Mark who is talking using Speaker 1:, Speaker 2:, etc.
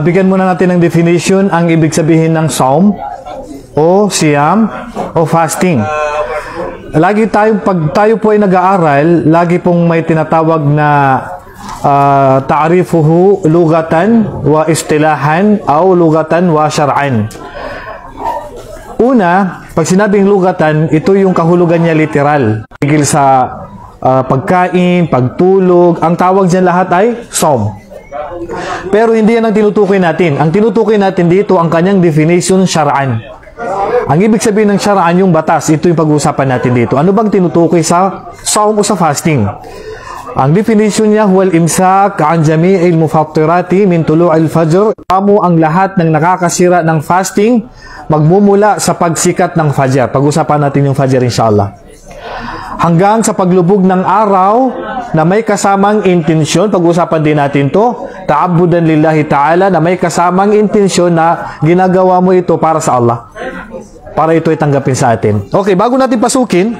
Speaker 1: Bigyan muna natin ng definition ang ibig sabihin ng saum o siyam o fasting. Pag tayo po ay nag-aaral, lagi pong may tinatawag na ta'rifuhu lugatan wa istilahan o lugatan wa syar'an. Una, pag sinabing lugatan, ito yung kahulugan niya literal. Tigil sa pagkain, pagtulog, ang tawag dyan lahat ay saum. Pero hindi yan ang tinutukoy natin. Ang tinutukoy natin dito, ang kanyang definition, syar'an. Ang ibig sabihin ng syar'an, yung batas, ito yung pag-uusapan natin dito. Ano bang tinutukoy sa saum o sa fasting? Ang definition niya, huwal imsak an jami'il mufattirati min tulu'il fajr. Amo ang lahat ng nakakasira ng fasting, magmumula sa pagsikat ng fajr. Pag-usapan natin yung fajr inshallah. Hanggang sa paglubog ng araw na may kasamang intensyon, pag-usapan din natin to, ta'abudan lillahi ta'ala, na may kasamang intensyon na ginagawa mo ito para sa Allah. Para ito ay tanggapin sa atin. Okay, bago natin pasukin,